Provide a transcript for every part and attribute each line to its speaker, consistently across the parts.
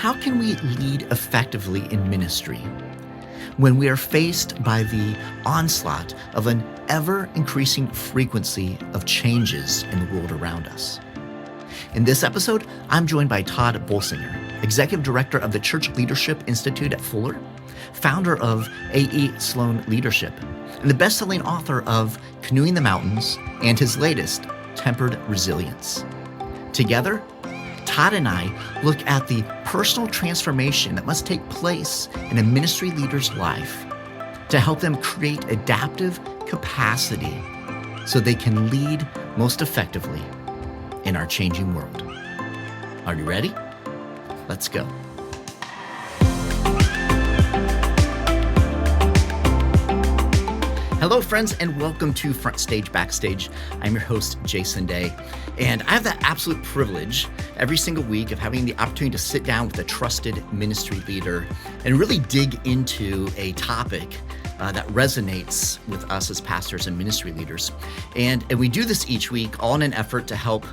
Speaker 1: how can we lead effectively in ministry when we are faced by the onslaught of an ever-increasing frequency of changes in the world around us? In this episode, I'm joined by Tod Bolsinger, Executive Director of the Church Leadership Institute at Fuller, founder of AE Sloan Leadership, and the best-selling author of Canoeing the Mountains and his latest, Tempered Resilience. Together, Tod and I look at the personal transformation that must take place in a ministry leader's life to help them create adaptive capacity so they can lead most effectively in our changing world. Are you ready? Let's go. Hello, friends, and welcome to FrontStage BackStage. I'm your host, Jason Daye, and I have the absolute privilege every single week of having the opportunity to sit down with a trusted ministry leader and really dig into a topic that resonates with us as pastors and ministry leaders. And we do this each week, all in an effort to help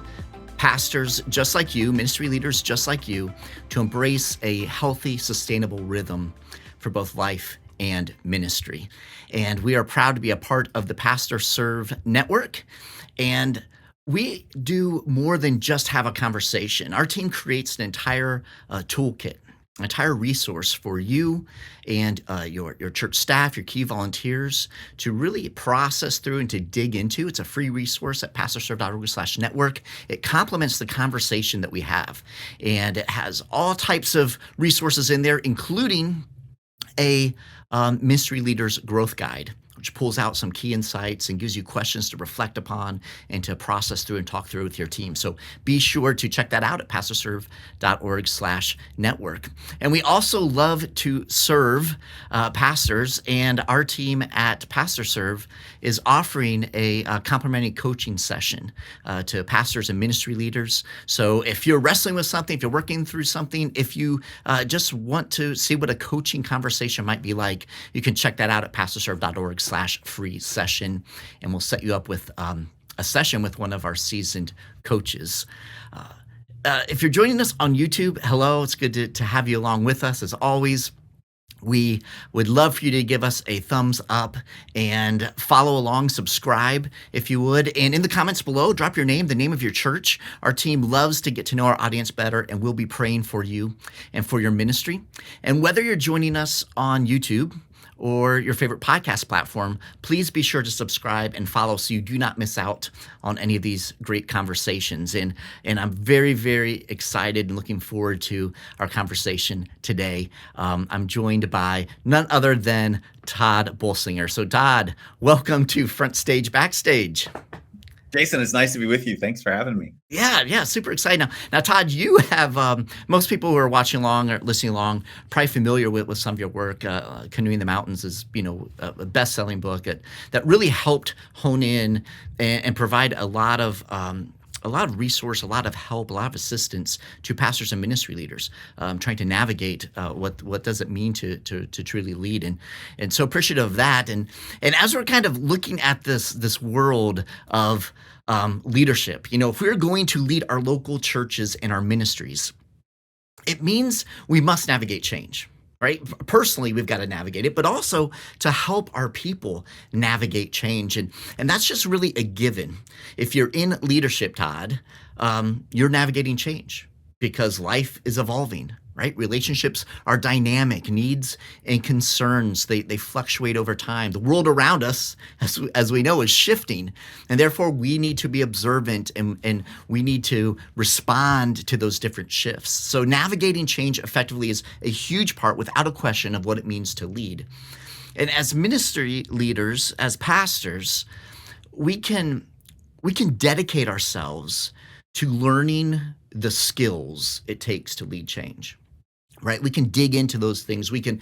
Speaker 1: pastors just like you, ministry leaders just like you, to embrace a healthy, sustainable rhythm for both life and ministry. And we are proud to be a part of the Pastor Serve Network. And we do more than just have a conversation. Our team creates an entire toolkit, an entire resource for you and your church staff, your key volunteers to really process through and to dig into. It's a free resource at pastorserve.org/network. It complements the conversation that we have. And it has all types of resources in there, including a ministry leader's growth guide, which pulls out some key insights and gives you questions to reflect upon and to process through and talk through with your team. So be sure to check that out at pastorserve.org/network. And we also love to serve pastors, and our team at Pastor Serve is offering a complimentary coaching session to pastors and ministry leaders. So if you're wrestling with something, if you're working through something, if you just want to see what a coaching conversation might be like, you can check that out at pastorserve.org/free session, and we'll set you up with a session with one of our seasoned coaches. If you're joining us on YouTube, hello, it's good to have you along with us as always. We would love for you to give us a thumbs up and follow along, subscribe if you would. And in the comments below, drop your name, the name of your church. Our team loves to get to know our audience better, and we'll be praying for you and for your ministry. And whether you're joining us on YouTube or your favorite podcast platform, please be sure to subscribe and follow so you do not miss out on any of these great conversations. And I'm very, very excited and looking forward to our conversation today. I'm joined by none other than Tod Bolsinger. So Tod, welcome to FrontStage BackStage.
Speaker 2: Jason, it's nice to be with you. Thanks for having me.
Speaker 1: Yeah, super excited. Now, Tod, you have, most people who are watching along or listening along, probably familiar with some of your work. Canoeing the Mountains is, a best-selling book that really helped hone in and provide a lot of resource, a lot of help, a lot of assistance to pastors and ministry leaders trying to navigate what does it mean to truly lead, and so appreciative of that. And as we're kind of looking at this world of leadership, if we're going to lead our local churches and our ministries, it means we must navigate change. Right? Personally, we've got to navigate it, but also to help our people navigate change. And that's just really a given. If you're in leadership, Tod, you're navigating change because life is evolving, right? Relationships are dynamic. Needs and concerns, they fluctuate over time. The world around us, as we know, is shifting. And therefore, we need to be observant and we need to respond to those different shifts. So navigating change effectively is a huge part, without a question, of what it means to lead. And as ministry leaders, as pastors, we can dedicate ourselves to learning the skills it takes to lead change. Right, we can dig into those things. We can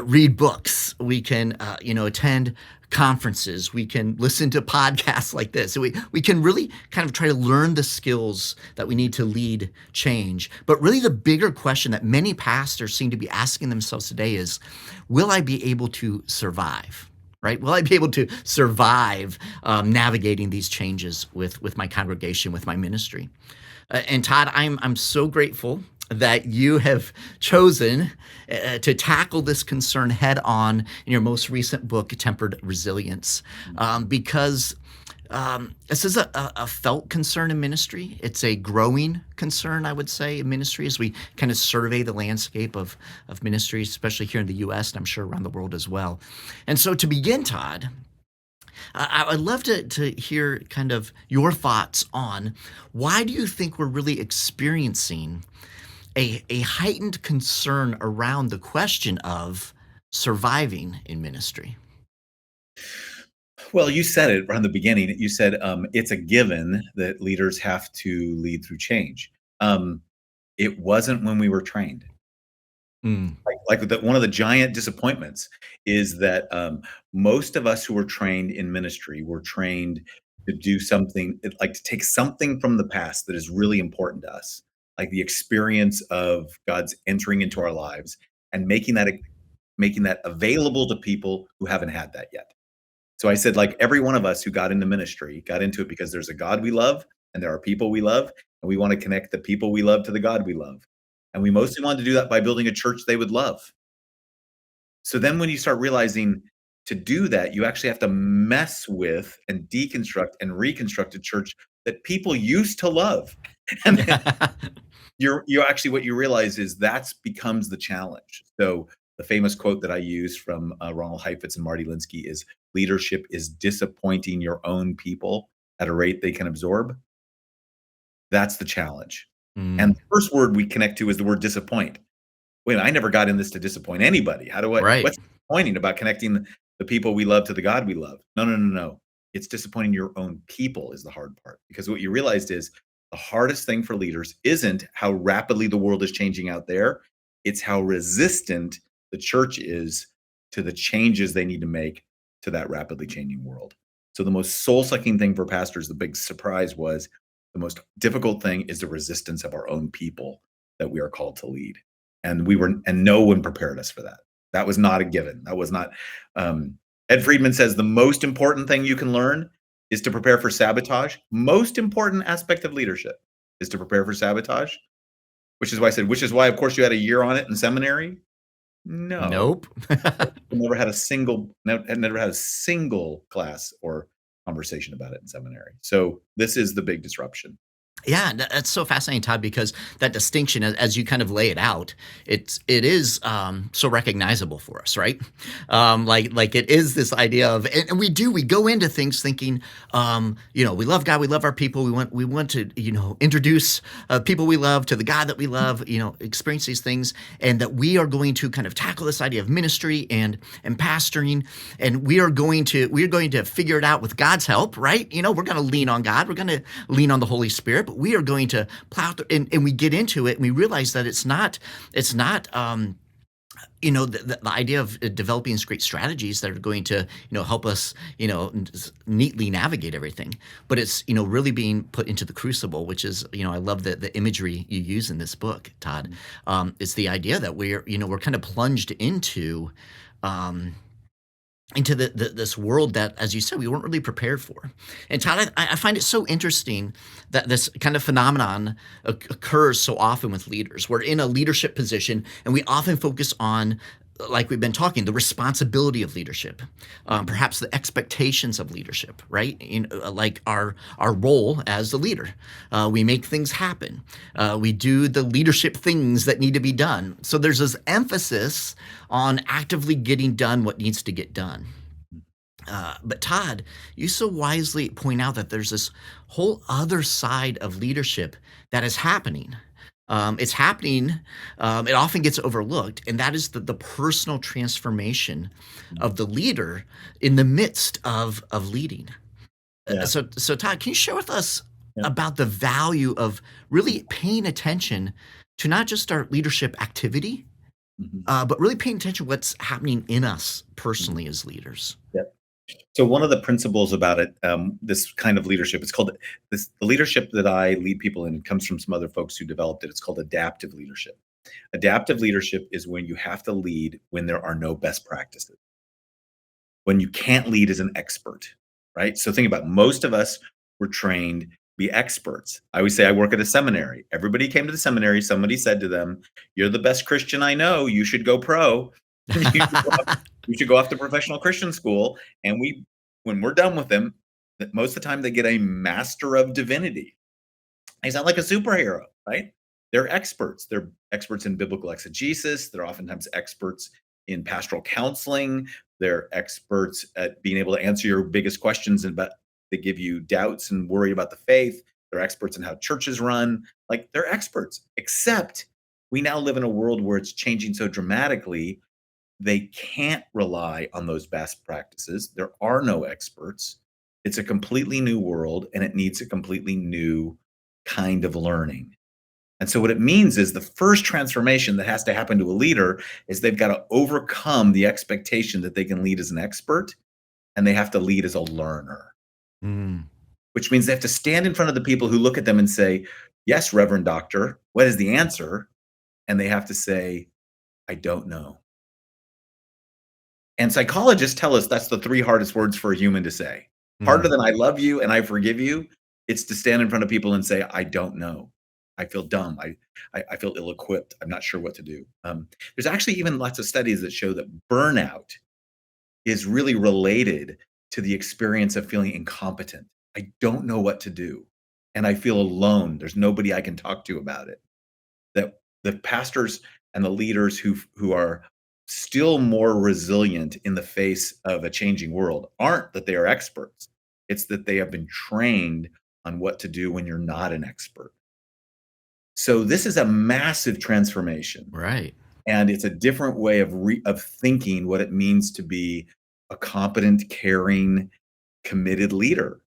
Speaker 1: read books. We can attend conferences. We can listen to podcasts like this. So we can really kind of try to learn the skills that we need to lead change. But really, the bigger question that many pastors seem to be asking themselves today is, will I be able to survive? Right? Will I be able to survive navigating these changes with my congregation, with my ministry? And Tod, I'm so grateful that you have chosen to tackle this concern head on in your most recent book, Tempered Resilience, because this is a felt concern in ministry. It's a growing concern, I would say, in ministry as we kind of survey the landscape of ministry, especially here in the US, and I'm sure around the world as well. And so to begin, Todd, I'd love to hear kind of your thoughts on why do you think we're really experiencing a heightened concern around the question of surviving in ministry?
Speaker 2: Well, you said it from the beginning. You said it's a given that leaders have to lead through change. It wasn't when we were trained.
Speaker 1: Mm.
Speaker 2: One of the giant disappointments is that most of us who were trained in ministry were trained to do something, like to take something from the past that is really important to us, like the experience of God's entering into our lives and making that available to people who haven't had that yet. So I said, like every one of us who got into ministry got into it because there's a God we love and there are people we love, and we want to connect the people we love to the God we love. And we mostly wanted to do that by building a church they would love. So then when you start realizing to do that, you actually have to mess with and deconstruct and reconstruct a church that people used to love. And then you actually what you realize is that's becomes the challenge. So the famous quote that I use from Ronald Heifetz and Marty Linsky is leadership is disappointing your own people at a rate they can absorb. That's the challenge. And
Speaker 1: Mm.
Speaker 2: the first word we connect to is the word disappoint. Wait, I never got in this to disappoint anybody.
Speaker 1: Right.
Speaker 2: What's disappointing about connecting the people we love to the God we love? No, no, no, no. It's disappointing your own people is the hard part. Because what you realized is the hardest thing for leaders isn't how rapidly the world is changing out there. It's how resistant the church is to the changes they need to make to that rapidly changing world. So the most soul-sucking thing for pastors, the big surprise was the most difficult thing is the resistance of our own people that we are called to lead. And no one prepared us for that. That was not a given. That was not. Ed Friedman says the most important thing you can learn is to prepare for sabotage. Most important aspect of leadership is to prepare for sabotage, which is why I said, which is why, of course, you had a year on it in seminary. No,
Speaker 1: Nope.
Speaker 2: never had a single class or conversation about it in seminary. So this is the big disruption.
Speaker 1: Yeah, that's so fascinating, Todd, because that distinction, as you kind of lay it out, it is so recognizable for us, right? Like it is this idea of, and we go into things thinking, we love God, we love our people, we want to introduce people we love to the God that we love, experience these things, and that we are going to kind of tackle this idea of ministry and pastoring, and we are going to figure it out with God's help, right? We're going to lean on God, we're going to lean on the Holy Spirit. But we are going to plow through, and we get into it, and we realize that it's not the idea of developing these great strategies that are going to help us neatly navigate everything, but it's really being put into the crucible, which is I love the imagery you use in this book, Todd. It's the idea that we're kind of plunged into this world that, as you said, we weren't really prepared for. And Todd, I find it so interesting that this kind of phenomenon occurs so often with leaders. We're in a leadership position, and we often focus on, like we've been talking, the responsibility of leadership, perhaps the expectations of leadership, right? Like our role as the leader. We make things happen. We do the leadership things that need to be done. So there's this emphasis on actively getting done what needs to get done. But Todd, you so wisely point out that there's this whole other side of leadership that is happening. It's happening. It often gets overlooked, and that is the personal transformation of the leader in the midst of leading.
Speaker 2: Yeah.
Speaker 1: So Todd, can you share with us
Speaker 2: Yeah.
Speaker 1: about the value of really paying attention to not just our leadership activity, but really paying attention to what's happening in us personally as leaders?
Speaker 2: Yeah. So one of the principles about it, this kind of leadership, it's called the leadership that I lead people in. It comes from some other folks who developed it. It's called adaptive leadership. Adaptive leadership is when you have to lead when there are no best practices, when you can't lead as an expert, right? So think about most of us were trained be experts. I always say I work at a seminary. Everybody came to the seminary. Somebody said to them, "You're the best Christian I know. You should go pro. You should go off to professional Christian school." And when we're done with them, most of the time they get a Master of Divinity. He's not like a superhero, right? They're experts. They're experts in biblical exegesis. They're oftentimes experts in pastoral counseling. They're experts at being able to answer your biggest questions about they give you doubts and worry about the faith. They're experts in how churches run. Like they're experts, except we now live in a world where it's changing so dramatically. They can't rely on those best practices. There are no experts. It's a completely new world and it needs a completely new kind of learning. And so what it means is the first transformation that has to happen to a leader is they've got to overcome the expectation that they can lead as an expert and they have to lead as a learner,
Speaker 1: Mm,
Speaker 2: which means they have to stand in front of the people who look at them and say, "Yes, Reverend Doctor, what is the answer?" And they have to say, "I don't know." And psychologists tell us that's the 3 hardest words for a human to say. Harder
Speaker 1: mm.
Speaker 2: than "I love you and I forgive you," it's to stand in front of people and say, "I don't know. I feel dumb. I feel ill-equipped. I'm not sure what to do." There's actually even lots of studies that show that burnout is really related to the experience of feeling incompetent. I don't know what to do, and I feel alone. There's nobody I can talk to about it. That the pastors and the leaders who are still more resilient in the face of a changing world aren't that they are experts. It's that they have been trained on what to do when you're not an expert. So this is a massive transformation,
Speaker 1: Right.
Speaker 2: and it's a different way of thinking what it means to be a competent, caring, committed leader.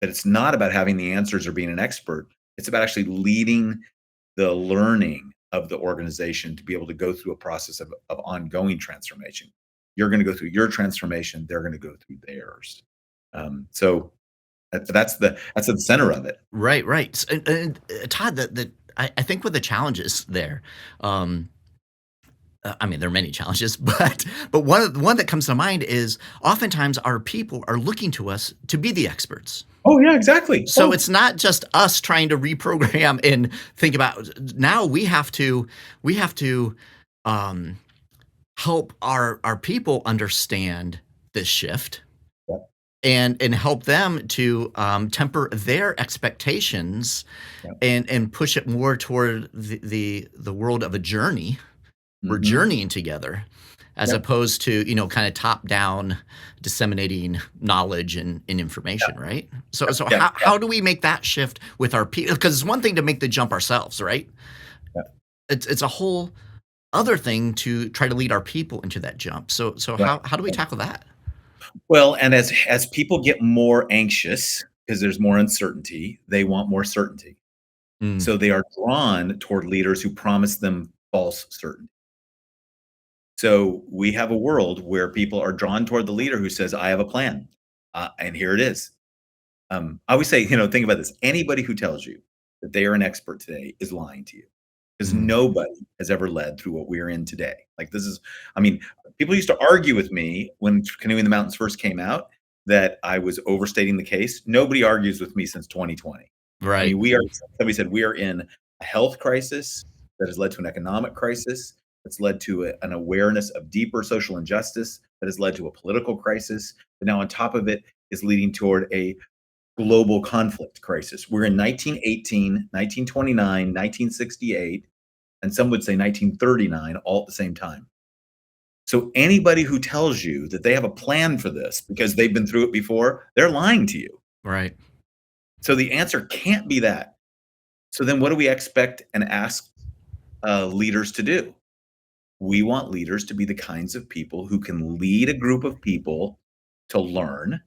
Speaker 2: That it's not about having the answers or being an expert. It's about actually leading the learning of the organization to be able to go through a process of ongoing transformation. You're going to go through your transformation. They're going to go through theirs. So that's at the center of it.
Speaker 1: Right, right. And Todd, I think with the challenges there, um, I mean, there are many challenges, but one that comes to mind is oftentimes our people are looking to us to be the experts.
Speaker 2: Oh yeah, exactly.
Speaker 1: So it's not just us trying to reprogram and think about now we have to um, help our people understand this shift
Speaker 2: Yeah,
Speaker 1: and help them to temper their expectations
Speaker 2: yeah.
Speaker 1: and push it more toward the world of a journey. We're
Speaker 2: Mhm.
Speaker 1: journeying together as
Speaker 2: Yep.
Speaker 1: opposed to, kind of top down disseminating knowledge and
Speaker 2: Yeah,
Speaker 1: information, right? So
Speaker 2: yeah, yeah,
Speaker 1: how do we make that shift with our people? Because it's one thing to make the jump ourselves, right?
Speaker 2: yeah,
Speaker 1: It's a whole other thing to try to lead our people into that jump. So
Speaker 2: right.
Speaker 1: how do we tackle that?
Speaker 2: Well, and as people get more anxious because there's more uncertainty, they want more certainty.
Speaker 1: Mm,
Speaker 2: So they are drawn toward leaders who promise them false certainty. So we have a world where people are drawn toward the leader who says, "I have a plan, and here it is." I always say, think about this. Anybody who tells you that they are an expert today is lying to you because
Speaker 1: mm,
Speaker 2: nobody has ever led through what we're in today. Like this is, I mean, people used to argue with me when Canoeing the Mountains first came out that I was overstating the case. Nobody argues with me since 2020. I
Speaker 1: right.
Speaker 2: mean, we are, somebody said we are in a health crisis that has led to an economic crisis, that's led to an awareness of deeper social injustice, that has led to a political crisis, but now on top of it is leading toward a global conflict crisis. We're in 1918, 1929, 1968, and some would say 1939 all at the same time. So anybody who tells you that they have a plan for this because they've been through it before, they're lying to you.
Speaker 1: Right.
Speaker 2: So the answer can't be that. So then what do we expect and ask leaders to do? We want leaders to be the kinds of people who can lead a group of people to learn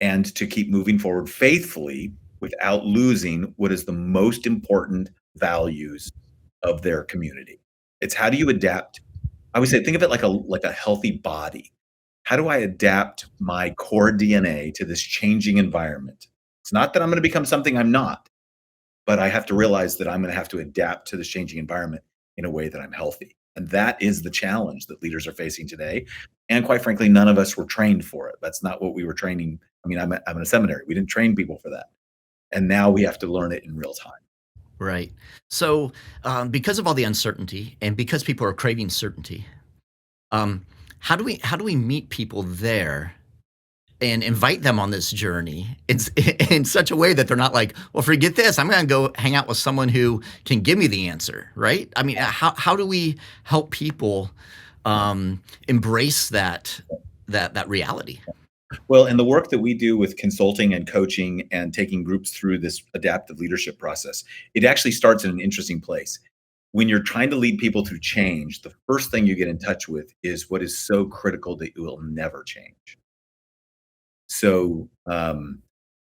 Speaker 2: and to keep moving forward faithfully without losing what is the most important values of their community. It's how do you adapt? I would say think of it like a healthy body. How do I adapt my core DNA to this changing environment? It's not that I'm going to become something I'm not, but I have to realize that I'm going to have to adapt to this changing environment in a way that I'm healthy. And that is the challenge that leaders are facing today. And quite frankly, none of us were trained for it. That's not what we were training. I mean, I'm in a seminary. We didn't train people for that. And now we have to learn it in real time.
Speaker 1: Right. So, because of all the uncertainty and because people are craving certainty, um, how do we meet people there and invite them on this journey in such a way that they're not like, well, forget this. I'm going to go hang out with someone who can give me the answer, right? I mean, how do we help people embrace that reality?
Speaker 2: Well, in the work that we do with consulting and coaching and taking groups through this adaptive leadership process, it actually starts in an interesting place. When you're trying to lead people through change, the first thing you get in touch with is what is so critical that it will never change. So,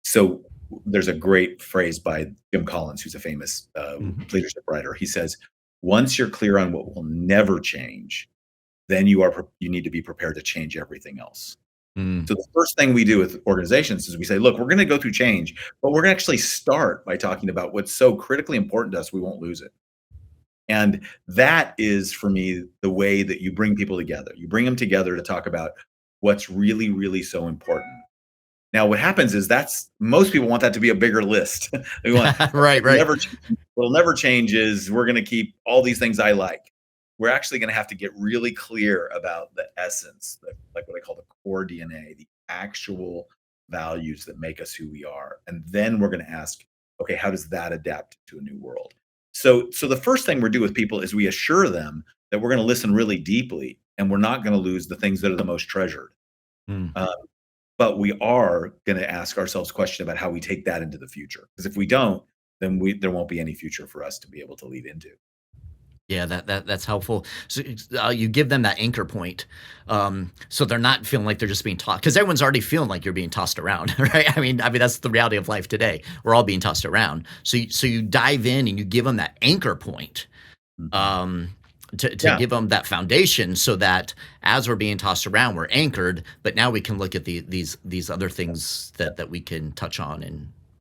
Speaker 2: so there's a great phrase by Jim Collins, who's a famous
Speaker 1: Mhm.
Speaker 2: leadership writer. He says, "Once you're clear on what will never change, then you need to be prepared to change everything else."
Speaker 1: Mm.
Speaker 2: So the first thing we do with organizations is we say, "Look, we're going to go through change, but we're going to actually start by talking about what's so critically important to us we won't lose it." And that is, for me, the way that you bring people together. You bring them together to talk about what's really, really so important. Now, what happens is that's most people want that to be a bigger list. They want
Speaker 1: Right, right.
Speaker 2: what'll never change is we're going to keep all these things I like. We're actually going to have to get really clear about the essence, like what I call the core DNA, the actual values that make us who we are. And then we're going to ask, okay, how does that adapt to a new world? So the first thing we do with people is we assure them that we're going to listen really deeply and we're not going to lose the things that are the most treasured.
Speaker 1: Mm.
Speaker 2: Uh, but we are going to ask ourselves questions about how we take that into the future. Because if we don't, then there won't be any future for us to be able to lead into.
Speaker 1: Yeah, that's helpful. So, you give them that anchor point, so they're not feeling like they're just being tossed because everyone's already feeling like you're being tossed around, right? I mean that's the reality of life today. We're all being tossed around. So you dive in and you give them that anchor point,
Speaker 2: Mhm.
Speaker 1: um, to
Speaker 2: Yeah.
Speaker 1: give them that foundation, so that as we're being tossed around, we're anchored. But now we can look at these other things that we can touch on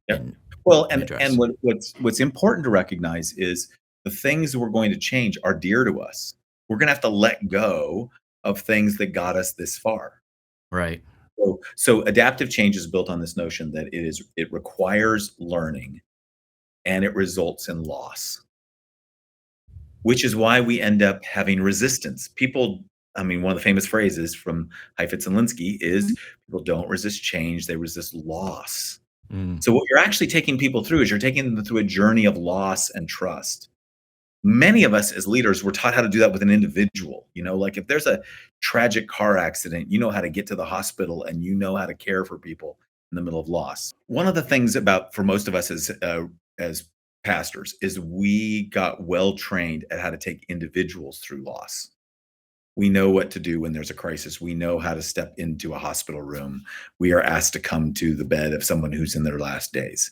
Speaker 2: Yep.
Speaker 1: and
Speaker 2: Well,
Speaker 1: and
Speaker 2: and
Speaker 1: address.
Speaker 2: what's important to recognize is the things we're going to change are dear to us. We're gonna have to let go of things that got us this far.
Speaker 1: Right.
Speaker 2: So adaptive change is built on this notion that it requires learning and it results in loss, which is why we end up having resistance. People, I mean, one of the famous phrases from Heifetz and Linsky is people don't resist change, they resist loss.
Speaker 1: Mm.
Speaker 2: So what you're actually taking people through is you're taking them through a journey of loss and trust. Many of us as leaders were taught how to do that with an individual. Like if there's a tragic car accident, you know how to get to the hospital and you know how to care for people in the middle of loss. One of the things about for most of us as pastors is we got well trained at how to take individuals through loss. We know what to do when there's a crisis. We know how to step into a hospital room. We are asked to come to the bed of someone who's in their last days.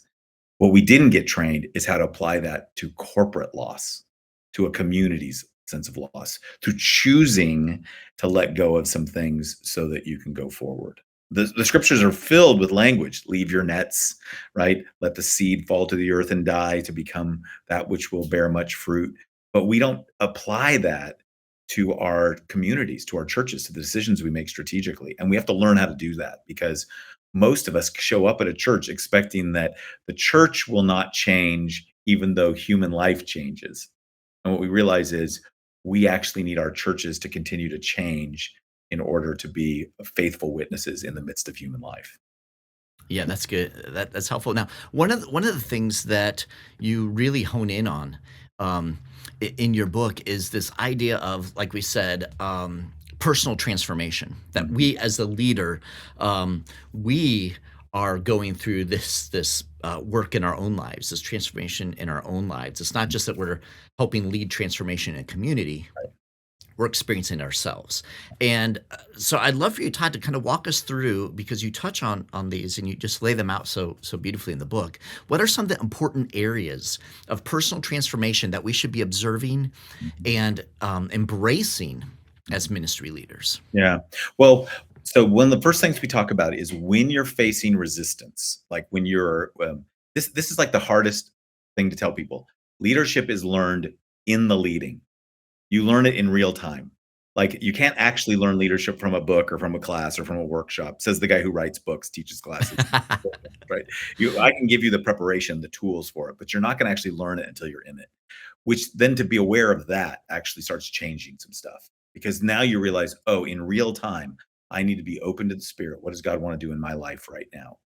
Speaker 2: What we didn't get trained is how to apply that to corporate loss, to a community's sense of loss, to choosing to let go of some things so that you can go forward. The scriptures are filled with language. Leave your nets, right? Let the seed fall to the earth and die to become that which will bear much fruit. But we don't apply that to our communities, to our churches, to the decisions we make strategically. And we have to learn how to do that because most of us show up at a church expecting that the church will not change even though human life changes. And what we realize is we actually need our churches to continue to change in order to be faithful witnesses in the midst of human life.
Speaker 1: Yeah, that's good. That's helpful. Now, one of the things that you really hone in on, um, in your book is this idea of, like we said, personal transformation. That
Speaker 2: Mhm.
Speaker 1: we, as a leader, we are going through this work in our own lives, this transformation in our own lives. It's not just that we're helping lead transformation in a community, we're experiencing ourselves. And so I'd love for you, Todd, to kind of walk us through, because you touch on these and you just lay them out so beautifully in the book. What are some of the important areas of personal transformation that we should be observing
Speaker 2: Mhm.
Speaker 1: and embracing as ministry leaders?
Speaker 2: Yeah. Well, so one of the first things we talk about is when you're facing resistance, like when you're this is like the hardest thing to tell people. Leadership is learned in the leading. You learn it in real time. Like, you can't actually learn leadership from a book or from a class or from a workshop, says the guy who writes books, teaches classes, right? I can give you the preparation, the tools for it, but you're not gonna actually learn it until you're in it. Which then to be aware of that actually starts changing some stuff, because now you realize, "Oh, in real time, I need to be open to the Spirit. What does God wanna do in my life right now?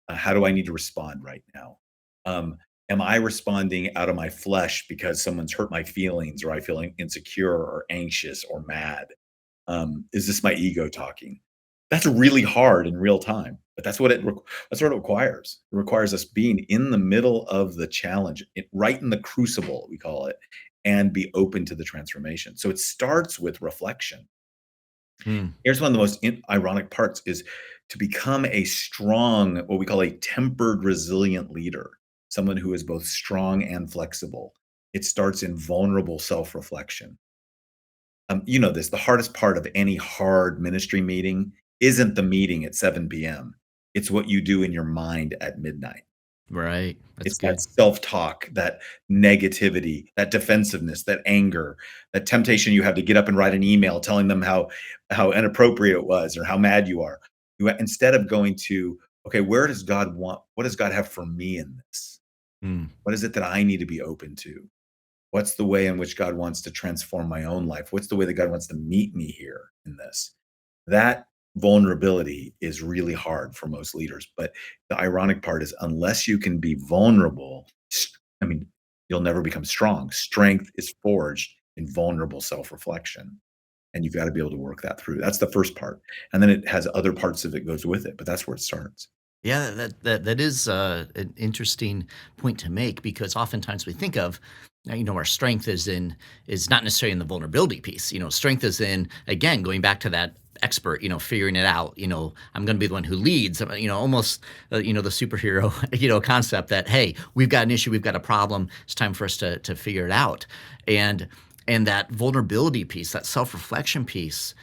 Speaker 2: How do I need to respond right now? Um, am I responding out of my flesh because someone's hurt my feelings or I feel insecure or anxious or mad? Is this my ego talking? That's really hard in real time, but that's what it requires. It requires us being in the middle of the challenge, right in the crucible, we call it, and be open to the transformation. So it starts with reflection.
Speaker 1: Mm,
Speaker 2: Here's one of the most ironic parts is to become a strong, what we call a tempered, resilient leader, someone who is both strong and flexible. It starts in vulnerable self-reflection. You know this, the hardest part of any hard ministry meeting isn't the meeting at 7 p.m. It's what you do in your mind at midnight.
Speaker 1: right. That's
Speaker 2: It's that
Speaker 1: good.
Speaker 2: self-talk, that negativity, that defensiveness, that anger, that temptation you have to get up and write an email telling them how inappropriate it was or how mad you are. Instead of going to, okay, where does God want? What does God have for me in this?
Speaker 1: Mm.
Speaker 2: What is it that I need to be open to? What's the way in which God wants to transform my own life? What's the way that God wants to meet me here in this? That vulnerability is really hard for most leaders. But the ironic part is, unless you can be vulnerable, I mean, you'll never become strong. Strength is forged in vulnerable self reflection. And you've got to be able to work that through. That's the first part. And then it has other parts of it goes with it, but that's where it starts.
Speaker 1: Yeah, that is an interesting point to make because oftentimes we think of, our strength is not necessarily in the vulnerability piece. Strength is in again going back to that expert, figuring it out. I'm going to be the one who leads. Almost the superhero concept that hey, we've got an issue, we've got a problem. It's time for us to figure it out, and that vulnerability piece, that self reflection piece.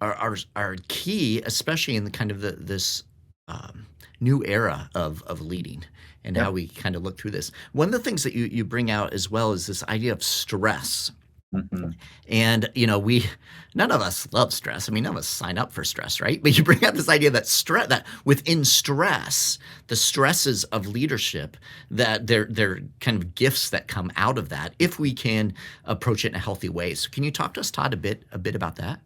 Speaker 1: Are key, especially in the kind of this um, new era of leading and how
Speaker 2: Yep.
Speaker 1: we kind of look through this. One of the things that you bring out as well is this idea of stress.
Speaker 2: Mhm.
Speaker 1: And we none of us love stress. I mean, none of us sign up for stress, right? But you bring up this idea that stress that within stress, the stresses of leadership, that they're kind of gifts that come out of that if we can approach it in a healthy way. So can you talk to us, Todd, a bit about that?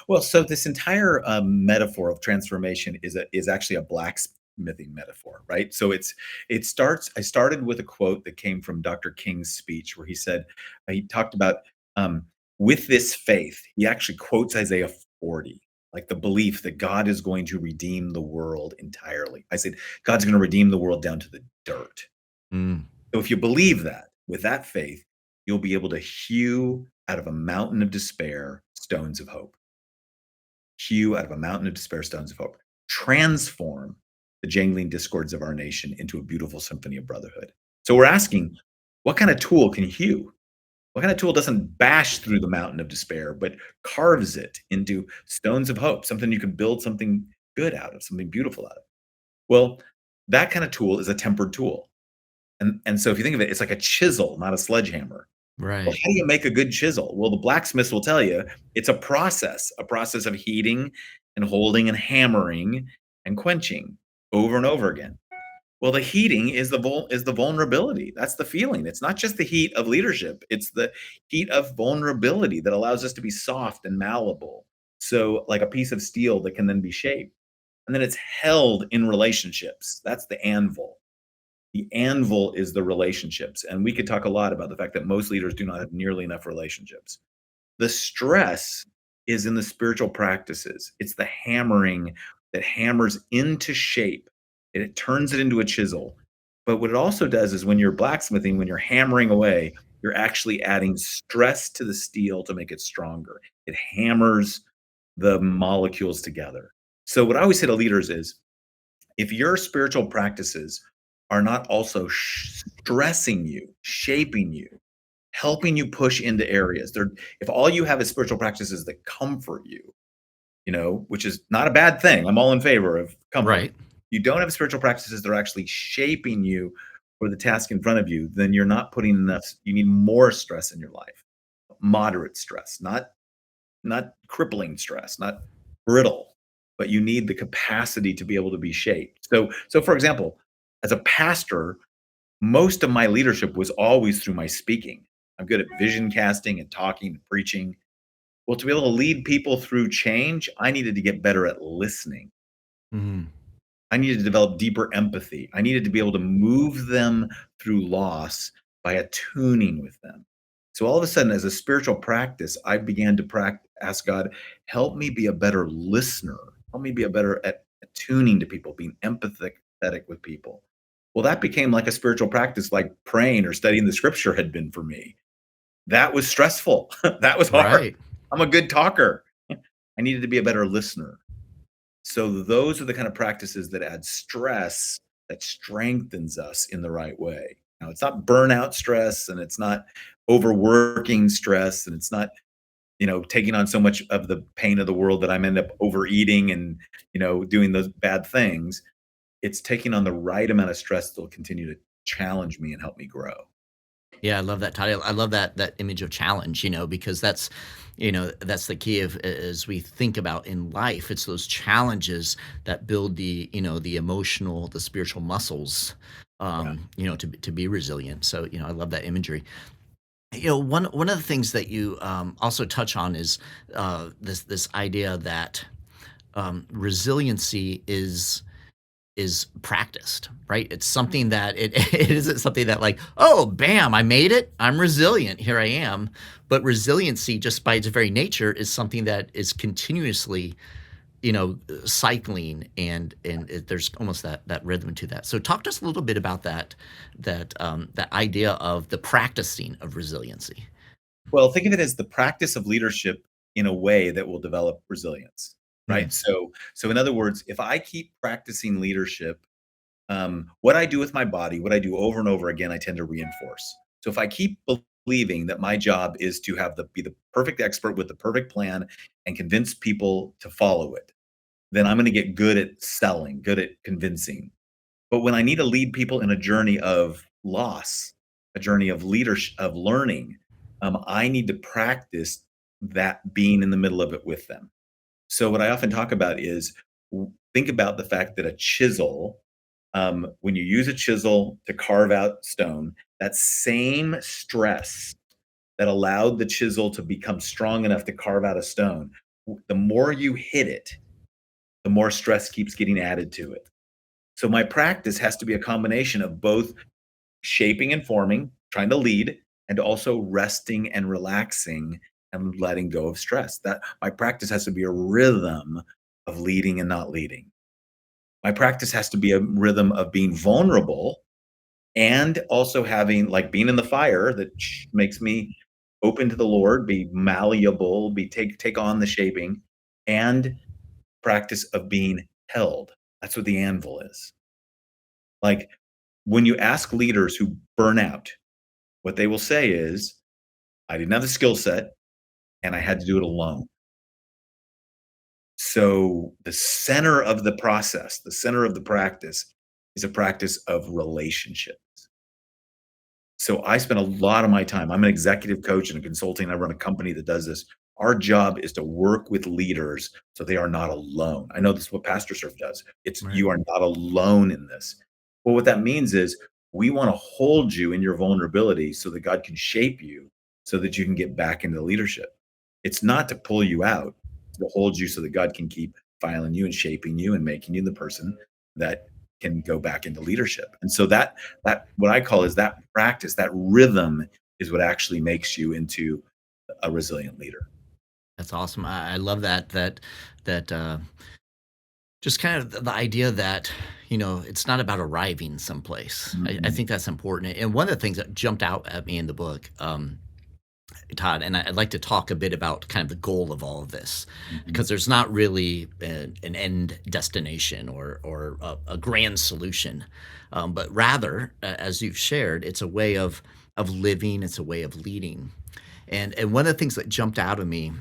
Speaker 2: Well, so this entire metaphor of transformation is actually a blacksmithing metaphor, right? So it starts. I started with a quote that came from Dr. King's speech, where he said he talked about um, with this faith. He actually quotes Isaiah 40, like the belief that God is going to redeem the world entirely. I said God's going to redeem the world down to the dirt.
Speaker 1: Mm,
Speaker 2: So if you believe that, with that faith, you'll be able to hew out of a mountain of despair stones of hope. Hew out of a mountain of despair stones of hope. Transform the jangling discords of our nation into a beautiful symphony of brotherhood. So we're asking, what kind of tool can hew? What kind of tool doesn't bash through the mountain of despair, but carves it into stones of hope, something you can build something good out of, something beautiful out of? Well, that kind of tool is a tempered tool. And so if you think of it, it's like a chisel, not a sledgehammer. Well,
Speaker 1: right.
Speaker 2: how do you make a good chisel? Well, the blacksmiths will tell you it's a process of heating and holding and hammering and quenching over and over again. Well, the heating is the vulnerability. That's the feeling. It's not just the heat of leadership. It's the heat of vulnerability that allows us to be soft and malleable. So, like a piece of steel that can then be shaped. And then it's held in relationships. That's the anvil. The anvil is the relationships, and we could talk a lot about the fact that most leaders do not have nearly enough relationships. The stress is in the spiritual practices. It's the hammering that hammers into shape, and it turns it into a chisel. But what it also does is when you're blacksmithing, when you're hammering away, you're actually adding stress to the steel to make it stronger. It hammers the molecules together. So what I always say to leaders is, if your spiritual practices are not also stressing you, shaping you, helping you push into areas, if all you have is spiritual practices that comfort you, which is not a bad thing. I'm all in favor of comfort.
Speaker 1: Right.
Speaker 2: You don't have spiritual practices that are actually shaping you for the task in front of you, then you're not putting enough, you need more stress in your life. Moderate stress, not not crippling stress, not brittle, but you need the capacity to be able to be shaped. So for example, as a pastor, most of my leadership was always through my speaking. I'm good at vision casting and talking and preaching. Well, to be able to lead people through change, I needed to get better at listening.
Speaker 1: Mhm.
Speaker 2: I needed to develop deeper empathy. I needed to be able to move them through loss by attuning with them. So all of a sudden, as a spiritual practice, I began to ask God, help me be a better listener. Help me be a better at attuning to people, being empathetic with people. Well, that became like a spiritual practice, like praying or studying the scripture had been for me. That was stressful. That was hard.
Speaker 1: Right.
Speaker 2: I'm a good talker. I needed to be a better listener. So those are the kind of practices that add stress that strengthens us in the right way. Now, it's not burnout stress and it's not overworking stress and it's not, taking on so much of the pain of the world that I'm end up overeating and, doing those bad things. It's taking on the right amount of stress that will continue to challenge me and help me grow.
Speaker 1: Yeah, I love that title. I love that image of challenge, because that's the key of as we think about in life. It's those challenges that build the emotional, the spiritual muscles,
Speaker 2: Yeah.
Speaker 1: to be resilient. So, I love that imagery. One of the things that you also touch on is this idea that resiliency is practiced, right? It's something that it isn't something that like, oh, bam, I made it. I'm resilient. Here I am. But resiliency, just by its very nature, is something that is continuously, cycling, and there's almost that rhythm to that. So talk to us a little bit about that idea of the practicing of resiliency.
Speaker 2: Well, think of it as the practice of leadership in a way that will develop resilience, right?
Speaker 1: Mm,
Speaker 2: So in other words, if I keep practicing leadership, what I do with my body, what I do over and over again, I tend to reinforce. So if I keep believing that my job is to be the perfect expert with the perfect plan and convince people to follow it, then I'm going to get good at selling, good at convincing. But when I need to lead people in a journey of loss, a journey of leadership, of learning, I need to practice that being in the middle of it with them. So what I often talk about is think about the fact that a chisel, when you use a chisel to carve out stone, that same stress that allowed the chisel to become strong enough to carve out a stone, the more you hit it, the more stress keeps getting added to it. So my practice has to be a combination of both shaping and forming, trying to lead, and also resting and relaxing and letting go of stress. That my practice has to be a rhythm of leading and not leading. My practice has to be a rhythm of being vulnerable and also having like being in the fire that makes me open to the Lord, be malleable, be take on the shaping, and practice of being held. That's what the anvil is. Like when you ask leaders who burn out, what they will say is, I didn't have the skill set and I had to do it alone. So the center of the process, the center of the practice is a practice of relationship. So I spend a lot of my time. I'm an executive coach and a consulting. I run a company that does this. Our job is to work with leaders so they are not alone. I know this is what Pastor Surf does. It's
Speaker 1: right.
Speaker 2: you are not alone in this. Well, what that means is we want to hold you in your vulnerability so that God can shape you so that you can get back into leadership. It's not to pull you out, it's to hold you so that God can keep filing you and shaping you and making you the person that can go back into leadership. And so that what I call is that practice, that rhythm is what actually makes you into a resilient leader.
Speaker 1: That's awesome. I love that just kind of the idea that it's not about arriving someplace. I
Speaker 2: Mhm,
Speaker 1: think that's important. And one of the things that jumped out at me in the book, Todd, and I'd like to talk a bit about kind of the goal of all of this,
Speaker 2: mhm.
Speaker 1: because there's not really an end destination or a grand solution, but rather, as you've shared, it's a way of living, it's a way of leading. And one of the things that jumped out of me,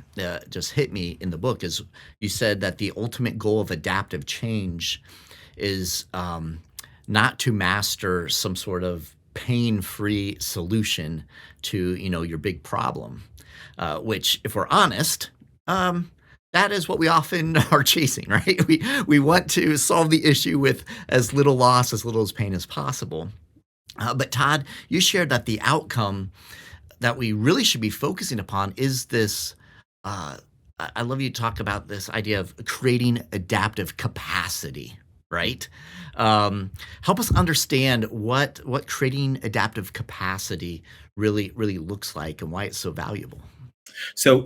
Speaker 1: just hit me in the book, is you said that the ultimate goal of adaptive change is not to master some sort of pain-free solution to your big problem, which, if we're honest, Um, that is what we often are chasing, right? We want to solve the issue with as little loss, as little as pain as possible. But Todd, you shared that the outcome that we really should be focusing upon is this. Uh, I love you talk about this idea of creating adaptive capacity, right? Help us understand what creating adaptive capacity really looks like and why it's so valuable.
Speaker 2: So,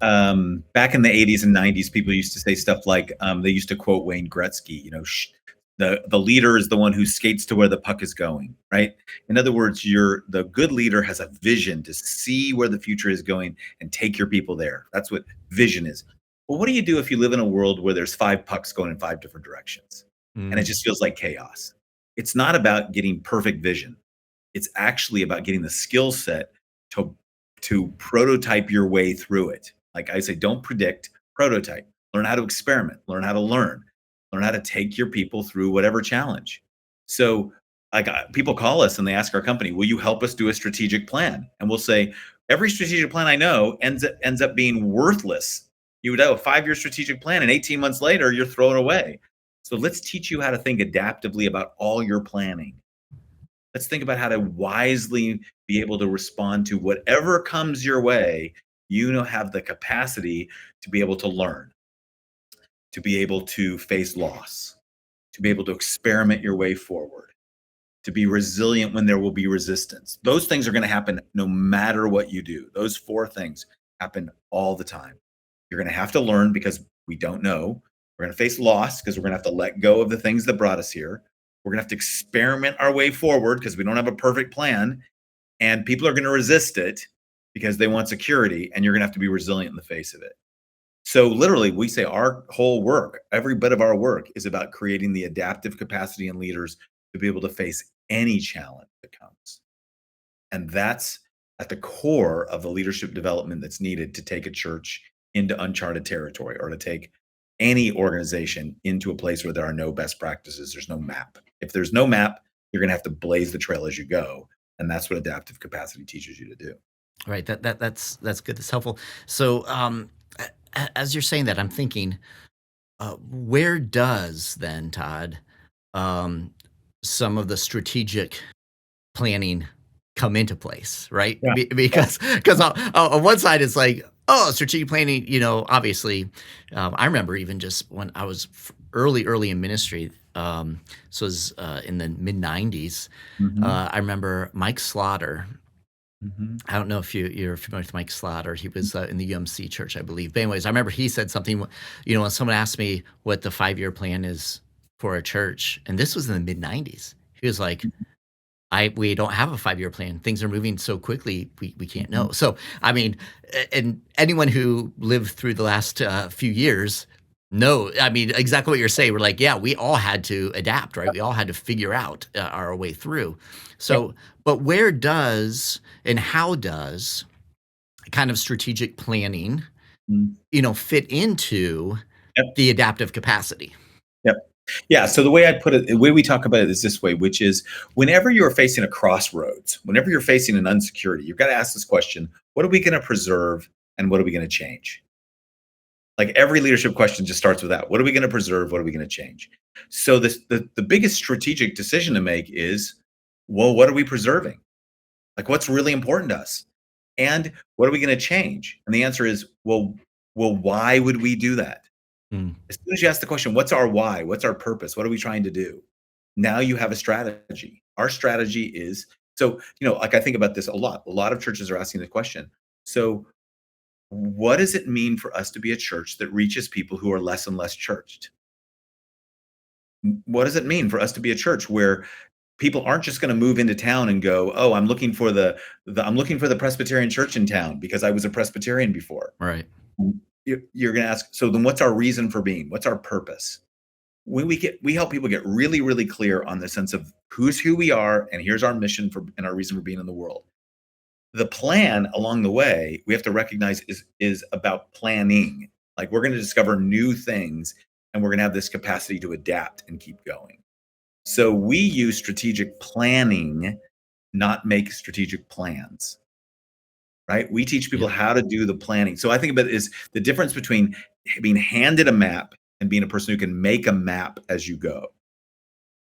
Speaker 2: back in the 80s and 90s, people used to say stuff like, they used to quote Wayne Gretzky, the leader is the one who skates to where the puck is going, right? In other words, the good leader has a vision to see where the future is going and take your people there. That's what vision is. Well, what do you do if you live in a world where there's five pucks going in five different directions and it
Speaker 1: Mm,
Speaker 2: just feels like chaos? It's not about getting perfect vision. It's actually about getting the skill set to prototype your way through it. Like I say, don't predict, prototype. Learn how to experiment, learn how to take your people through whatever challenge. So, like people call us and they ask our company, "Will you help us do a strategic plan?" And we'll say, "Every strategic plan I know ends up being worthless. You would have a 5-year strategic plan, and 18 months later, you're thrown away. So let's teach you how to think adaptively about all your planning. Let's think about how to wisely be able to respond to whatever comes your way. Have the capacity to be able to learn, to be able to face loss, to be able to experiment your way forward, to be resilient when there will be resistance. Those things are going to happen no matter what you do. Those four things happen all the time. You're going to have to learn because we don't know. We're going to face loss because we're going to have to let go of the things that brought us here. We're going to have to experiment our way forward because we don't have a perfect plan. And people are going to resist it because they want security. And you're going to have to be resilient in the face of it. So, literally, we say our whole work, every bit of our work is about creating the adaptive capacity in leaders to be able to face any challenge that comes. And that's at the core of the leadership development that's needed to take a church into uncharted territory or to take any organization into a place where there are no best practices. There's no map. If there's no map, you're going to have to blaze the trail as you go. And that's what adaptive capacity teaches you to do.
Speaker 1: right. That's good. That's helpful. So, as you're saying that, I'm thinking, where does then, Todd, um, some of the strategic planning come into place, right?
Speaker 2: Yeah.
Speaker 1: Because on one side it's like, oh, strategic planning, obviously, I remember even just when I was early in ministry, so it was in the mid '90s.
Speaker 2: Hmm.
Speaker 1: I remember Mike Slaughter.
Speaker 2: Hmm.
Speaker 1: I don't know if you're familiar with Mike Slaughter. He was in the UMC church, I believe. But anyways, I remember he said something. When someone asked me what the 5-year plan is for a church, and this was in the mid '90s, he was like, I we don't have a 5-year plan. Things are moving so quickly, we can't
Speaker 2: Hmm.
Speaker 1: know. So, I mean, and anyone who lived through the last, few years know, I mean, exactly what you're saying. We're like, yeah, we all had to adapt, right? We all had to figure out, our way through.
Speaker 2: Yeah.
Speaker 1: So, but where does and how does kind of strategic planning,
Speaker 2: Mhm.
Speaker 1: fit into
Speaker 2: Yep.
Speaker 1: the adaptive capacity?
Speaker 2: Yep. Yeah. So the way I put it, the way we talk about it is this way, which is whenever you're facing a crossroads, whenever you're facing an unsecurity, you've got to ask this question: what are we going to preserve and what are we going to change? Like every leadership question just starts with that. What are we going to preserve? What are we going to change? So the biggest strategic decision to make is, well, what are we preserving? Like what's really important to us? And what are we going to change? And the answer is, well, why would we do that?
Speaker 1: Mm,
Speaker 2: As soon as you ask the question, what's our why? What's our purpose? What are we trying to do? Now you have a strategy. Our strategy is so, like I think about this a lot. A lot of churches are asking the question. So, what does it mean for us to be a church that reaches people who are less and less churched? What does it mean for us to be a church where people aren't just going to move into town and go, "Oh, I'm looking for I'm looking for the Presbyterian church in town because I was a Presbyterian before."
Speaker 1: right.
Speaker 2: You're going to ask, so then what's our reason for being? What's our purpose? When we help people get really really clear on the sense of who we are and here's our mission for and our reason for being in the world. The plan along the way we have to recognize is about planning. Like we're going to discover new things and we're going to have this capacity to adapt and keep going. So we use strategic planning, not make strategic plans. right? We teach people
Speaker 1: Yep.
Speaker 2: how to do the planning. So I think about it is the difference between being handed a map and being a person who can make a map as you go.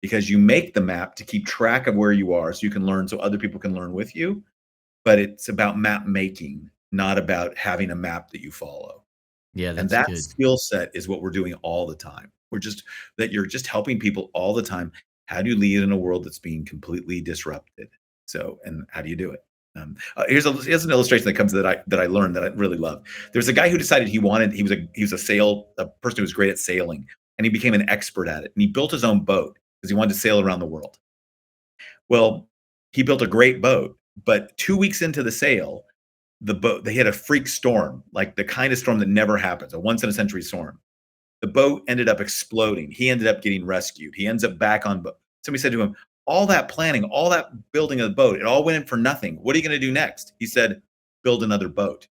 Speaker 2: Because you make the map to keep track of where you are so you can learn so other people can learn with you. But it's about map making, not about having a map that you follow.
Speaker 1: Yeah,
Speaker 2: And
Speaker 1: that's
Speaker 2: that
Speaker 1: good.
Speaker 2: skill set is what we're doing all the time. You're just helping people all the time. How do you lead in a world that's being completely disrupted? So, and how do you do it? Here's an illustration that comes that I learned that I really love. There's a guy who decided he was a person who was great at sailing, and he became an expert at it. And he built his own boat because he wanted to sail around the world. Well, he built a great boat, but 2 weeks into the sail, the boat they had a freak storm, like the kind of storm that never happens, a once in a century storm. The boat ended up exploding. He ended up getting rescued. He ends up back on boat. Somebody said to him, "All that planning, all that building of the boat, it all went in for nothing. What are you going to do next?" He said, "Build another boat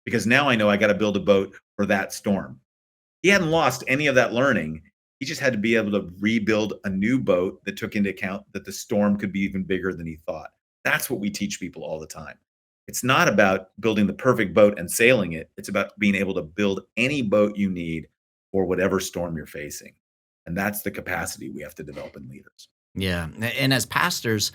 Speaker 2: because now I know I got to build a boat for that storm." He hadn't lost any of that learning. He just had to be able to rebuild a new boat that took into account that the storm could be even bigger than he thought. That's what we teach people all the time. It's not about building the perfect boat and sailing it. It's about being able to build any boat you need for whatever storm you're facing. And that's the capacity we have to develop in leaders.
Speaker 1: Yeah, and as pastors,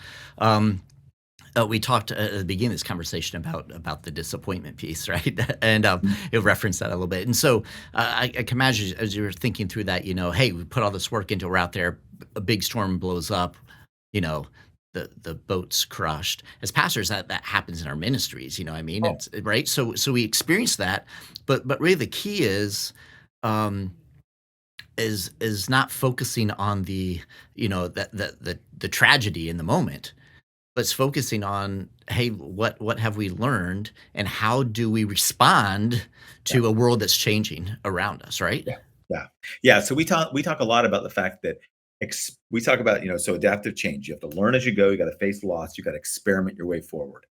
Speaker 1: we talked at the beginning of this conversation about the disappointment piece, right? And it referenced that a little bit. And so I can imagine as you were thinking through that, hey, we put all this work into it, we're out there, a big storm blows up, you know, the boat's crushed. As pastors, that happens in our ministries. You know what I mean?
Speaker 2: Oh,
Speaker 1: It's right. So we experience that, but really the key um, is not focusing on the tragedy in the moment, but it's focusing on, hey, what have we learned and how do we respond
Speaker 2: yeah.
Speaker 1: to a world that's changing around us, right?
Speaker 2: Yeah, yeah, yeah. So we talk a lot about the fact that we talk about so adaptive change. You have to learn as you go. You got to face loss. You got to experiment your way forward.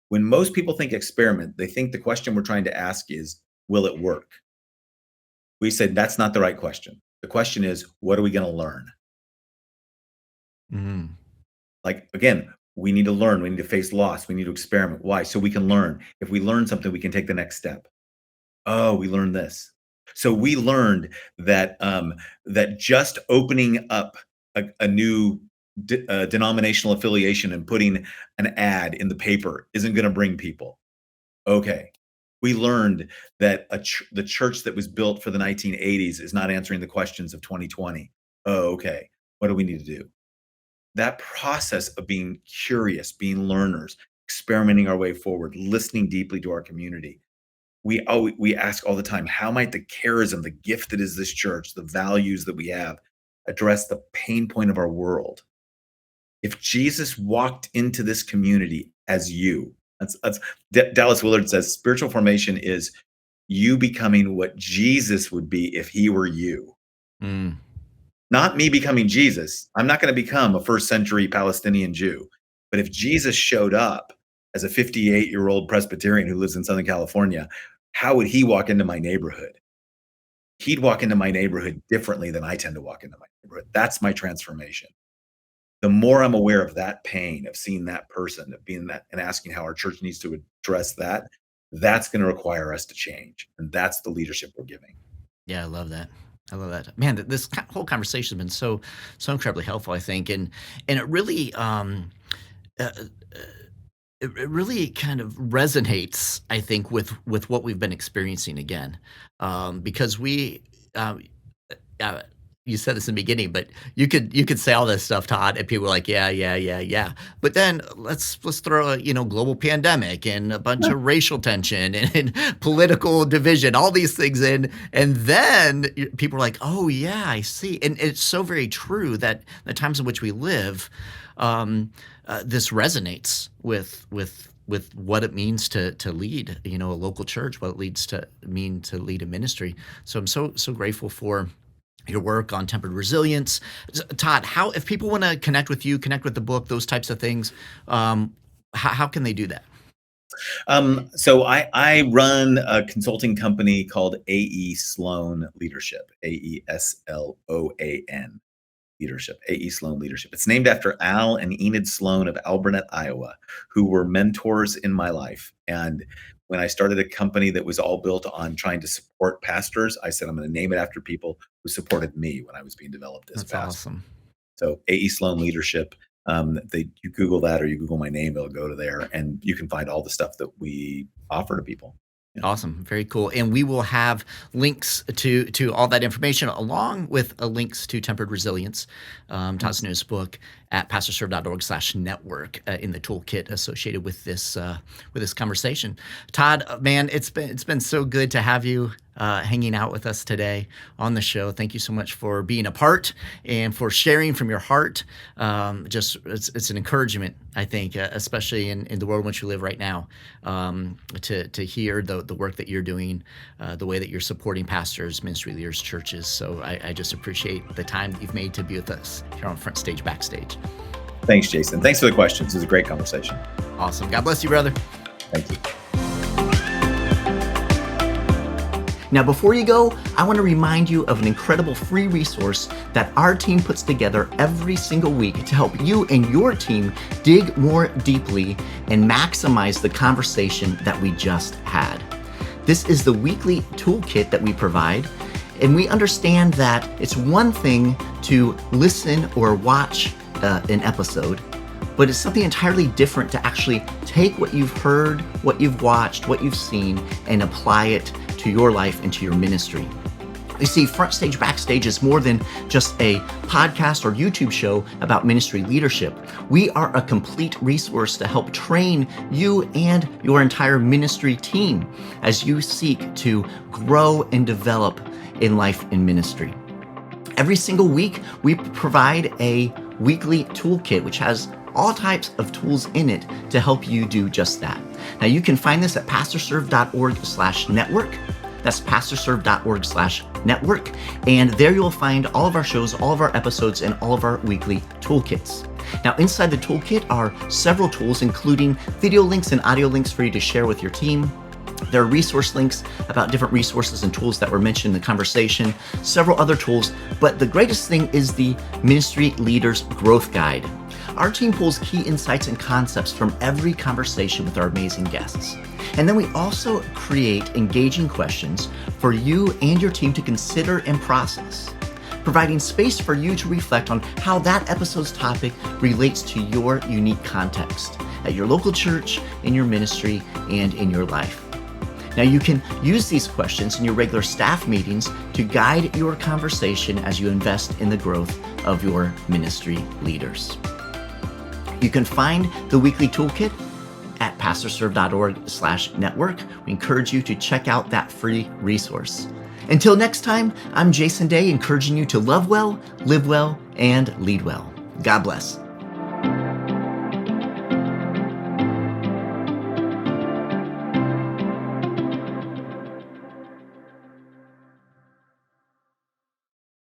Speaker 2: When most people think experiment, they think the question we're trying to ask is, will it work? We said that's not the right question. The question is, what are we going to learn?
Speaker 1: Mhm.
Speaker 2: Like again, we need to learn. We need to face loss. We need to experiment. Why? So we can learn. If we learn something, we can take the next step. Oh, we learned this. So we learned that just opening up a new denominational affiliation and putting an ad in the paper isn't going to bring people. Okay. We learned that the church that was built for the 1980s is not answering the questions of 2020. Oh, okay. What do we need to do? That process of being curious, being learners, experimenting our way forward, listening deeply to our community, we ask all the time, how might the charism, the gift that is this church, the values that we have, address the pain point of our world? If Jesus walked into this community as you, Dallas Willard says spiritual formation is you becoming what Jesus would be if he were you.
Speaker 1: Mm.
Speaker 2: Not me becoming Jesus. I'm not going to become a first century Palestinian Jew. But if Jesus showed up as a 58-year-old Presbyterian who lives in Southern California, how would he walk into my neighborhood? He'd walk into my neighborhood differently than I tend to walk into my neighborhood. That's my transformation. The more I'm aware of that pain, of seeing that person, of being that and asking how our church needs to address that, that's going to require us to change. And that's the leadership we're giving.
Speaker 1: Yeah, I love that. I love that. Man, this whole conversation has been so incredibly helpful, I think, and it really uh, it really kind of resonates, I think, with what we've been experiencing again, because um, uh, you said this in the beginning, but you could say all this stuff, Todd, and people are like, yeah, yeah, yeah, yeah. But then let's throw a global pandemic and a bunch of racial tension and political division, all these things in, and then people are like, oh yeah, I see, and it's so very true that the times in which we live, this resonates with what it means to lead, a local church, what it leads to mean to lead a ministry. So I'm so grateful for your work on tempered resilience. Todd, how if people want to connect with you, connect with the book, those types of things, how can they do that?
Speaker 2: So I run a consulting company called AE Sloan Leadership, AESLOAN. Leadership, AE Sloan Leadership. It's named after Al and Enid Sloan of Alburnett, Iowa, who were mentors in my life. And when I started a company that was all built on trying to support pastors, I said, I'm going to name it after people who supported me when I was being developed as a
Speaker 1: That's
Speaker 2: pastor.
Speaker 1: awesome.
Speaker 2: So AE Sloan Leadership, you Google that or you Google my name, it'll go to there and you can find all the stuff that we offer to people. Yeah.
Speaker 1: Awesome. Very cool. And we will have links to all that information along with links to Tempered Resilience, Todd's newest book at pastorserve.org/network in the toolkit associated with this conversation. Tod, man, it's been so good to have you hanging out with us today on the show. Thank you so much for being a part and for sharing from your heart. It's an encouragement, I think, especially in the world in which we live right now, to hear the work that you're doing, the way that you're supporting pastors, ministry leaders, churches. So I just appreciate the time that you've made to be with us here on FrontStage BackStage.
Speaker 2: Thanks, Jason. Thanks for the questions. It was a great conversation.
Speaker 1: Awesome. God bless you, brother.
Speaker 2: Thank you.
Speaker 1: Now, before you go, I want to remind you of an incredible free resource that our team puts together every single week to help you and your team dig more deeply and maximize the conversation that we just had. This is the weekly toolkit that we provide, and we understand that it's one thing to listen or watch an episode, but it's something entirely different to actually take what you've heard, what you've watched, what you've seen, and apply it to your life and to your ministry. You see, FrontStage BackStage is more than just a podcast or YouTube show about ministry leadership. We are a complete resource to help train you and your entire ministry team as you seek to grow and develop in life and ministry. Every single week, we provide a weekly toolkit, which has all types of tools in it to help you do just that. Now, you can find this at pastorserve.org/network. That's pastorserve.org/network. And there you'll find all of our shows, all of our episodes, and all of our weekly toolkits. Now, inside the toolkit are several tools, including video links and audio links for you to share with your team. There are resource links about different resources and tools that were mentioned in the conversation, several other tools, but the greatest thing is the Ministry Leaders Growth Guide. Our team pulls key insights and concepts from every conversation with our amazing guests. And then we also create engaging questions for you and your team to consider and process, providing space for you to reflect on how that episode's topic relates to your unique context at your local church, in your ministry, and in your life. Now, you can use these questions in your regular staff meetings to guide your conversation as you invest in the growth of your ministry leaders. You can find the weekly toolkit at pastorserve.org/network. We encourage you to check out that free resource. Until next time, I'm Jason Daye, encouraging you to love well, live well, and lead well. God bless.